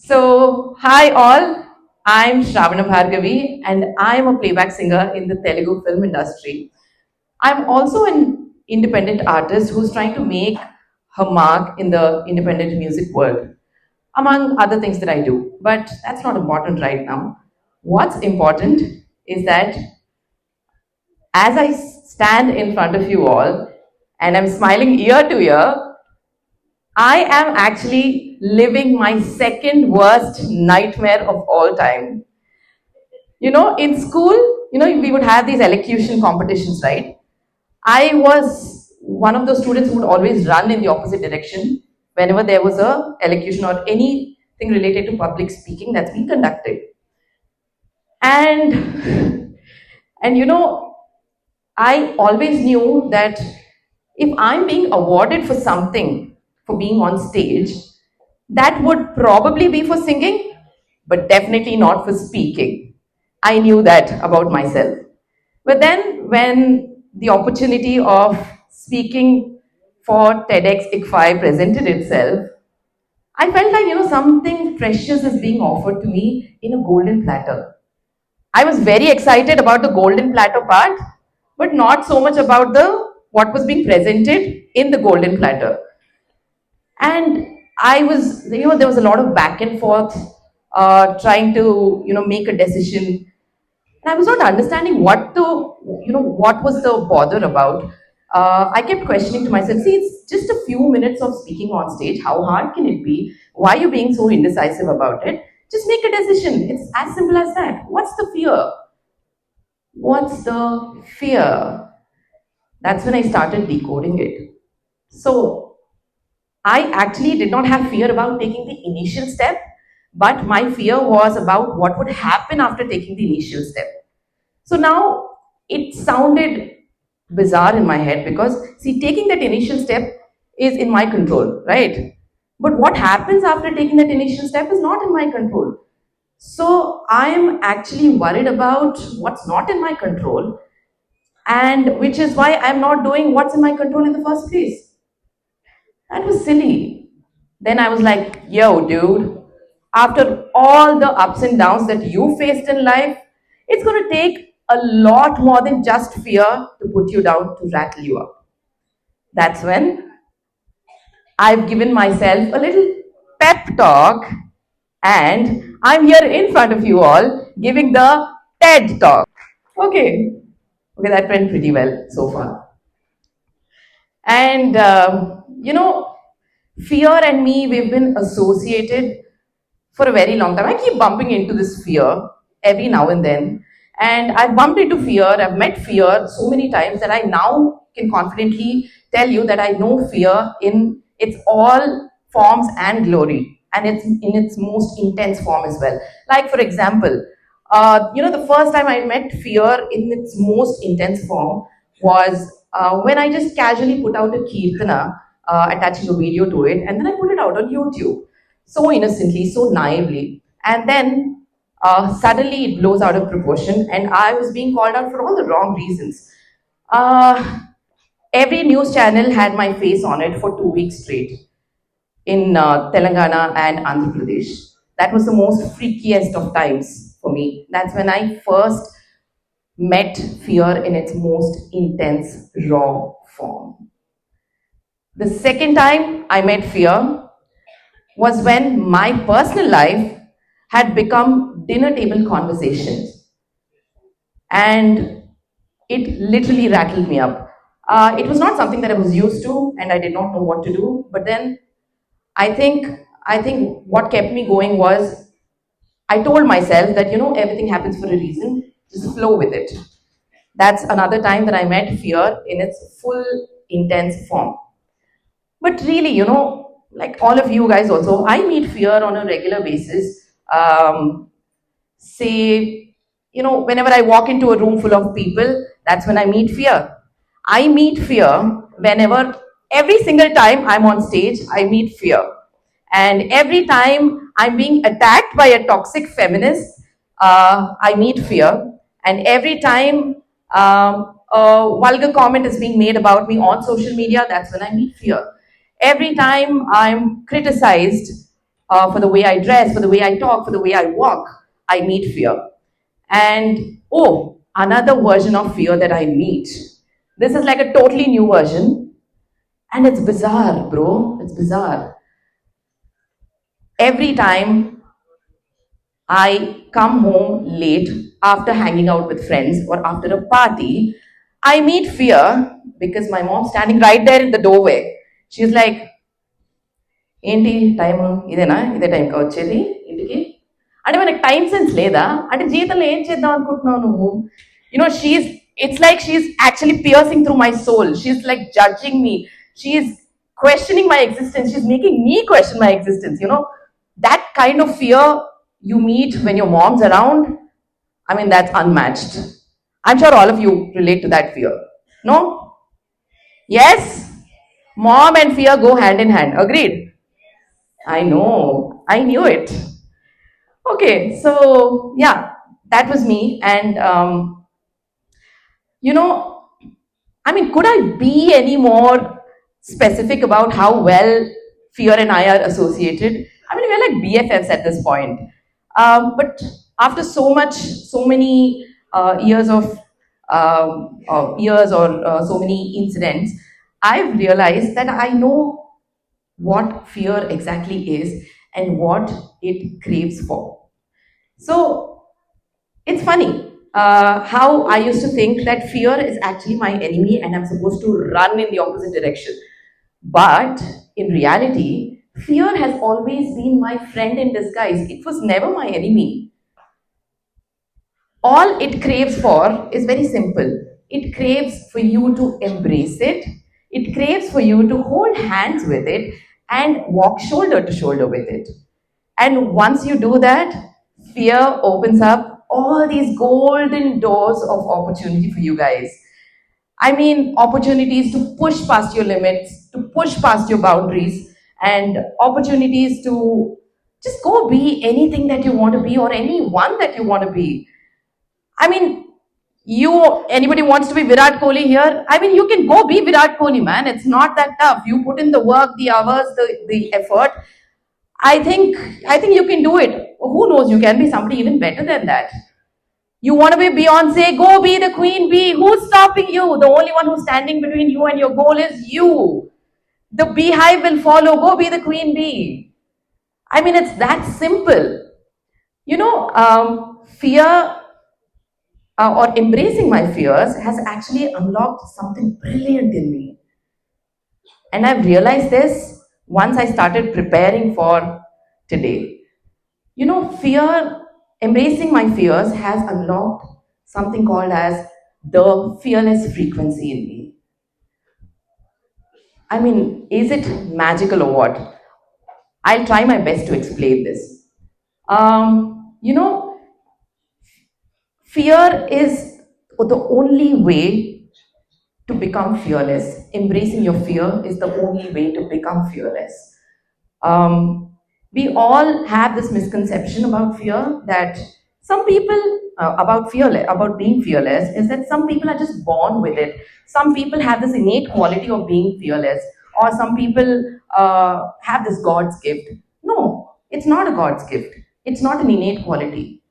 So, hi all, I'm Sravana Bhargavi and I'm a playback singer in the Telugu film industry. I'm also an independent artist who's trying to make her mark in the independent music world, among other things that I do. But that's not important right now. What's important is that as I stand in front of you all and I'm smiling ear to ear, I am actually living my second worst nightmare of all time. In school, we would have these elocution competitions, right? I was one of those students who would always run in the opposite direction whenever there was a elocution or anything related to public speaking that's being conducted. And I always knew that if I'm being awarded for something for being on stage, that would probably be for singing, but definitely not for speaking. I knew that about myself. But then, when the opportunity of speaking for TEDxICFAI presented itself, I felt like, something precious is being offered to me in a golden platter. I was very excited about the golden platter part, but not so much about the what was being presented in the golden platter. And I was, there was a lot of back and forth, trying to, make a decision. And I was not understanding what was the bother about. I kept questioning to myself, see, it's just a few minutes of speaking on stage. How hard can it be? Why are you being so indecisive about it? Just make a decision. It's as simple as that. What's the fear? What's the fear? That's when I started decoding it. So I actually did not have fear about taking the initial step, but my fear was about what would happen after taking the initial step. So now it sounded bizarre in my head because, see, taking that initial step is in my control, right? But what happens after taking that initial step is not in my control. So I'm actually worried about what's not in my control, and which is why I'm not doing what's in my control in the first place. That was silly. Then I was like, yo, dude, after all the ups and downs that you faced in life, it's going to take a lot more than just fear to put you down, to rattle you up. That's when I've given myself a little pep talk, and I'm here in front of you all giving the TED talk. Okay, okay, that went pretty well so far. And, fear and me, we've been associated for a very long time. I keep bumping into this fear every now and then. And I've bumped into fear, I've met fear so many times that I now can confidently tell you that I know fear in its all forms and glory, and it's in its most intense form as well. Like, for example, the first time I met fear in its most intense form was when I just casually put out a kirtana, attaching a video to it, and then I put it out on YouTube so innocently, so naively. And then suddenly it blows out of proportion, and I was being called out for all the wrong reasons. Uh, every news channel had my face on it for 2 weeks straight in Telangana and Andhra Pradesh. That was the most freakiest of times for me. That's when I first met fear in its most intense, raw form. The second time I met fear was when my personal life had become dinner table conversations, and it literally rattled me up. It was not something that I was used to, and I did not know what to do. But then I think I think what kept me going was I told myself that everything happens for a reason. Just flow with it. That's another time that I met fear in its full intense form. But really, like all of you guys also, I meet fear on a regular basis. Say, whenever I walk into a room full of people, that's when I meet fear. I meet fear whenever, every single time I'm on stage, I meet fear. And every time I'm being attacked by a toxic feminist, I meet fear. And every time a vulgar comment is being made about me on social media, that's when I meet fear. Every time I'm criticized for the way I dress, for the way I talk, for the way I walk, I meet fear. And oh, another version of fear that I meet. This is like a totally new version, and it's bizarre, bro. It's bizarre. Every time I come home late after hanging out with friends or after a party, I meet fear because my mom's standing right there in the doorway. She's like, ఏంటి time ఇదేనా ఇదే టైంకా వచ్చేది ఇంటికి అంటే మనకి time sense లేదా అంటే జీవితంలో ఏం చేద్దాం అనుకుంటున్నావు నువ్వు she it's like she actually piercing through my soul she like judging me she questioning my existence. She's making me question my existence. That kind of fear you meet when your mom's around, I mean, that's unmatched. I'm sure all of you relate to that fear. No? Yes? Mom and fear go hand in hand. Agreed? I know. I knew it. Okay, so yeah, that was me. And, you know, I mean, could I be any more specific about how well fear and I are associated? I mean, we're like BFFs at this point. But after so many years of years or so many incidents, I've realized that I know what fear exactly is and what it craves for. So it's funny how I used to think that fear is actually my enemy and I'm supposed to run in the opposite direction. But in reality, fear has always been my friend in disguise. It was never my enemy. All it craves for is very simple. It craves for you to embrace it. It craves for you to hold hands with it and walk shoulder to shoulder with it. And once you do that, fear opens up all these golden doors of opportunity for you guys. I mean, opportunities to push past your limits, to push past your boundaries, and opportunities to just go be anything that you want to be or anyone that you want to be. I mean, anybody wants to be Virat Kohli here? I mean, you can go be Virat Kohli, man. It's not that tough. You put in the work, the hours, the effort. I think you can do it. Who knows? You can be somebody even better than that. You want to be Beyonce? Go be the queen bee. Who's stopping you? The only one who's standing between you and your goal is you. The beehive will follow. Go be the queen bee. I mean, it's that simple. Fear or embracing my fears has actually unlocked something brilliant in me. And I've realized this once I started preparing for today. Embracing my fears has unlocked something called as the fearless frequency in me. I mean, is it magical or what? I'll try my best to explain this. Fear is the only way to become fearless. Embracing your fear is the only way to become fearless. We all have this misconception about fear that some people about being fearless is that some people are just born with it. Some people have this innate quality of being fearless, or some people have this God's gift. No, it's not a God's gift. It's not an innate quality.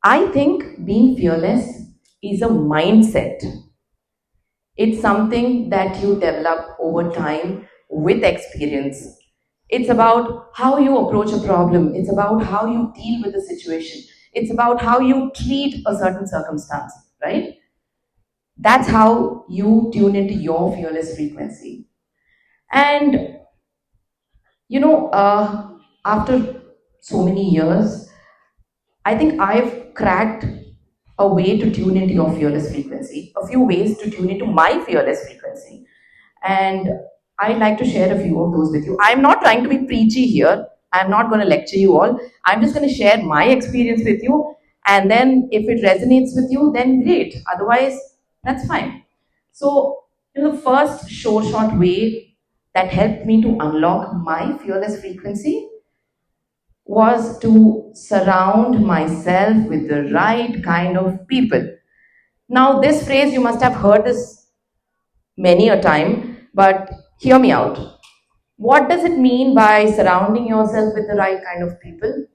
I think being fearless is a mindset. It's something that you develop over time with experience. It's about how you approach a problem. It's about how you deal with a situation. It's about how you treat a certain circumstance, right? That's how you tune into your fearless frequency. And, after so many years, I think I've cracked a way to tune into your fearless frequency, a few ways to tune into my fearless frequency. And I'd like to share a few of those with you. I'm not trying to be preachy here. I'm not going to lecture you all. I'm just going to share my experience with you. And then if it resonates with you, then great. Otherwise, that's fine. So, the first short way that helped me to unlock my fearless frequency was to surround myself with the right kind of people. Now, this phrase, you must have heard this many a time, but hear me out. What does it mean by surrounding yourself with the right kind of people?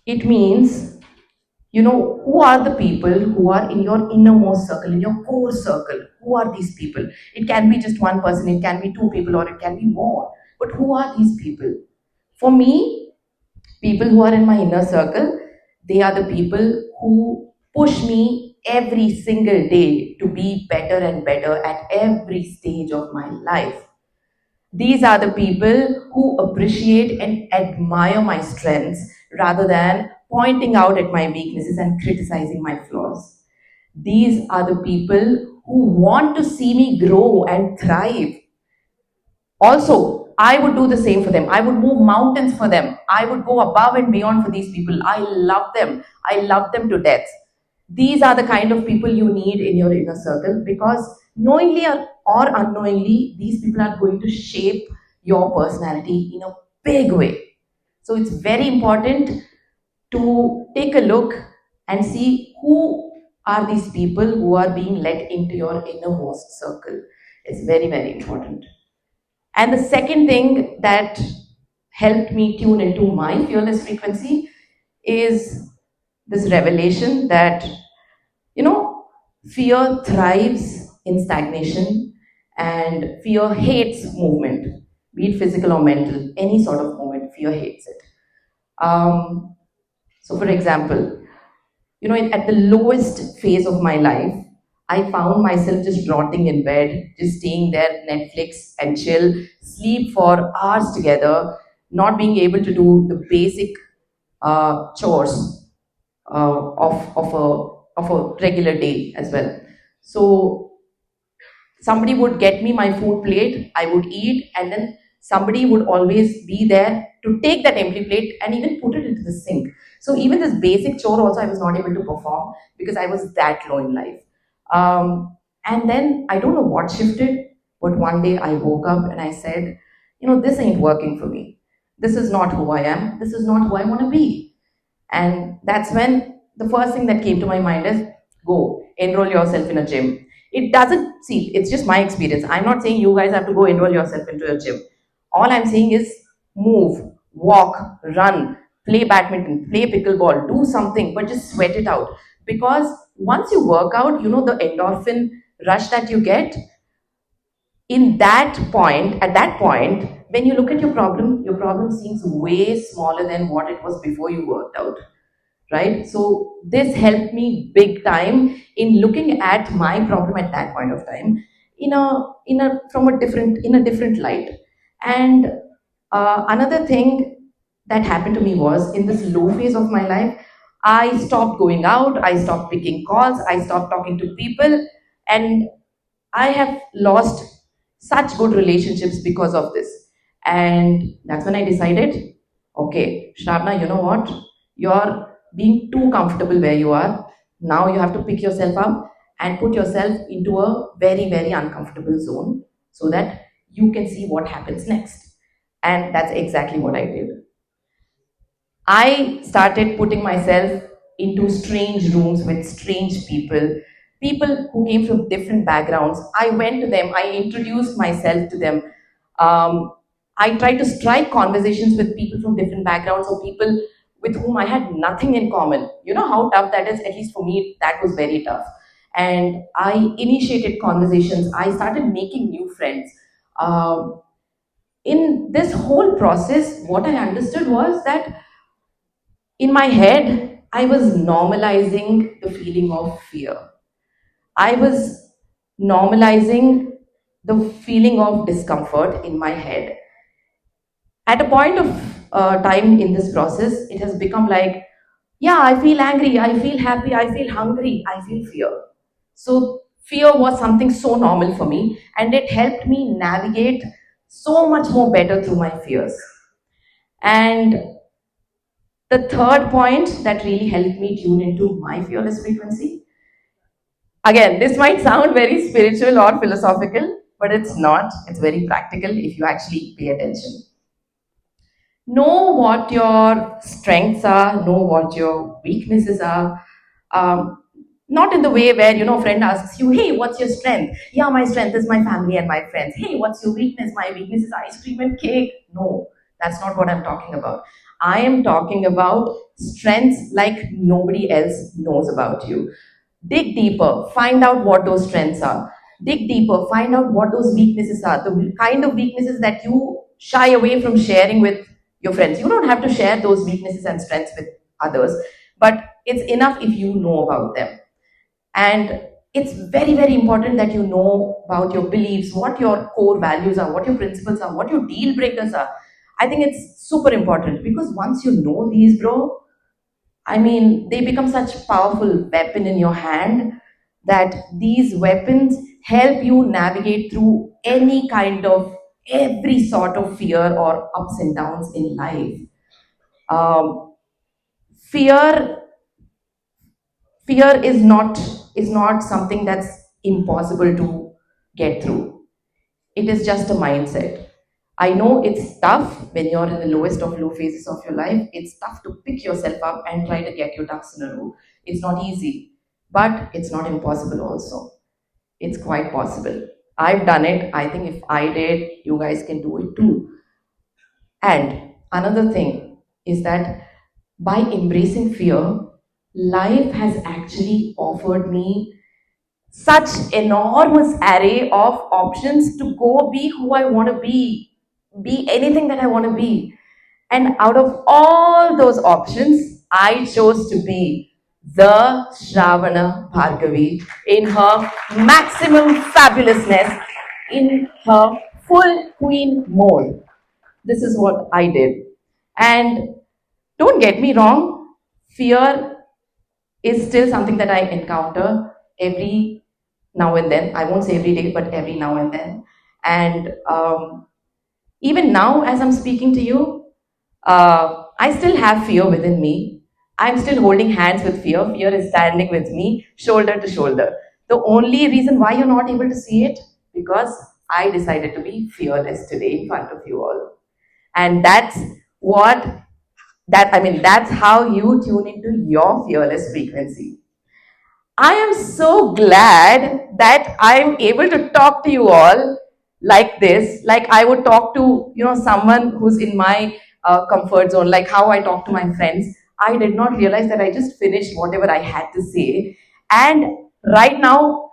It means, who are the people who are in your innermost circle, in your core circle? Who are these people? It can be just one person, it can be two people, or it can be more. But who are these people? For me, people who are in my inner circle, they are the people who push me every single day to be better and better at every stage of my life. These are the people who appreciate and admire my strengths rather than pointing out at my weaknesses and criticizing my flaws. These are the people who want to see me grow and thrive. Also, I would do the same for them. I would move mountains for them. I would go above and beyond for these people. I love them. I love them to death. These are the kind of people you need in your inner circle, because knowingly or unknowingly, these people are going to shape your personality in a big way. So it's very important to take a look and see who are these people who are being let into your innermost circle. It's very, very important. And the second thing that helped me tune into my fearless frequency is this revelation that, you know, fear thrives in stagnation and fear hates movement, be it physical or mental, any sort of movement, fear hates it. So, for example, at the lowest phase of my life, I found myself just rotting in bed, just staying there, Netflix and chill, sleep for hours together, not being able to do the basic chores of a regular day as well. So somebody would get me my food plate, I would eat, and then somebody would always be there to take that empty plate and even put it into the sink. So even this basic chore also I was not able to perform because I was that low in life. And then I don't know what shifted, but one day I woke up and I said, this ain't working for me. This is not who I am. This is not who I want to be. And that's when the first thing that came to my mind is go enroll yourself in a gym. It doesn't, see, it's just my experience. I'm not saying you guys have to go enroll yourself into a gym. All I'm saying is move, walk, run, play badminton, play pickleball, do something, but just sweat it out. Because once you work out, the endorphin rush that you get, at that point, when you look at your problem seems way smaller than what it was before you worked out, right? So this helped me big time in looking at my problem at that point of time in a different light. And another thing that happened to me was in this low phase of my life, I stopped going out, I stopped picking calls, I stopped talking to people, and I have lost such good relationships because of this. And that's when I decided, okay, Shravana, you know what? You're being too comfortable where you are. Now you have to pick yourself up and put yourself into a very, very uncomfortable zone so that you can see what happens next. And that's exactly what I did. I started putting myself into strange rooms with strange people, people who came from different backgrounds. I went to them, I introduced myself to them. I tried to strike conversations with people from different backgrounds or people with whom I had nothing in common. You know how tough that is? At least for me, that was very tough. And I initiated conversations, I started making new friends. In this whole process, what I understood was that in my head, I was normalizing the feeling of fear. I was normalizing the feeling of discomfort in my head. At a point of time in this process, it has become like, yeah, I feel angry, I feel happy, I feel hungry, I feel fear. So, fear was something so normal for me, and it helped me navigate so much more better through my fears. And the third point that really helped me tune into my fearless frequency. Again, this might sound very spiritual or philosophical, but it's not. It's very practical if you actually pay attention. Know what your strengths are, know what your weaknesses are. Um, Not in the way where, friend asks you, hey, what's your strength? Yeah, my strength is my family and my friends. Hey, what's your weakness? My weakness is ice cream and cake. No, that's not what I'm talking about. I am talking about strengths like nobody else knows about you. Dig deeper, find out what those strengths are. Dig deeper, find out what those weaknesses are. The kind of weaknesses that you shy away from sharing with your friends. You don't have to share those weaknesses and strengths with others, but it's enough if you know about them. And it's very, very important that you know about your beliefs, what your core values are, what your principles are, what your deal breakers are. I think it's super important because once you know these, bro, I mean, they become such powerful weapon in your hand that these weapons help you navigate through any kind of every sort of fear or ups and downs in life. Um, fear fear is not something that's impossible to get through. It is just a mindset. I know it's tough when you're in the lowest of low phases of your life. It's tough to pick yourself up and try to get your ducks in a row. It's not easy, but it's not impossible also. It's quite possible. I've done it. I think if I did, you guys can do it too. And another thing is that by embracing fear, life has actually offered me such enormous array of options to go be who I want to be anything that I want to be. And out of all those options, I chose to be the Sravana Bhargavi in her maximum fabulousness, in her full queen mode. This is what I did. And don't get me wrong, fear is still something that I encounter every now and then. I won't say every day, but every now and then. And even now, as I'm speaking to you, I still have fear within me. I'm still holding hands with fear. Fear is standing with me, shoulder to shoulder. The only reason why you're not able to see it, because I decided to be fearless today in front of you all. And what that's how you tune into your fearless frequency. I am so glad that I'm able to talk to you all like this, like I would talk to, someone who's in my comfort zone, like how I talk to my friends. I did not realize that I just finished whatever I had to say. And right now,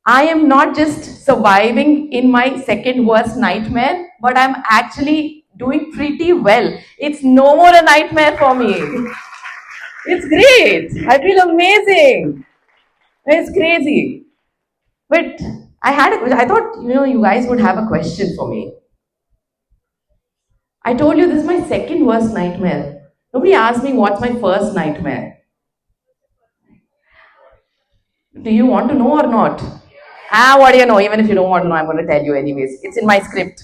I am not just surviving in my second worst nightmare, but I'm actually doing pretty well. It's no more a nightmare for me. It's great. I feel amazing. It's crazy. But I thought, you guys would have a question for me. I told you this is my second worst nightmare. Nobody asked me what's my first nightmare. Do you want to know or not? Ah, what do you know? Even if you don't want to know, I'm going to tell you anyways. It's in my script.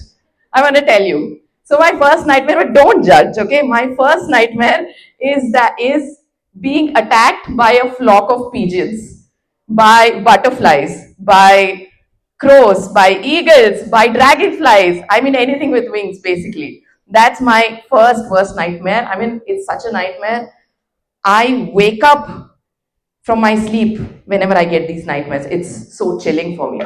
I'm going to tell you. So my first nightmare, but don't judge, okay? My first nightmare is being attacked by a flock of pigeons, by butterflies, by crows, by eagles, by dragonflies. I mean anything with wings, basically. That's my first worst nightmare. I mean, it's such a nightmare. I wake up from my sleep whenever I get these nightmares. It's so chilling for me.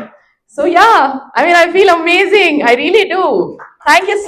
So yeah, I mean, I feel amazing. I really do. Thank you so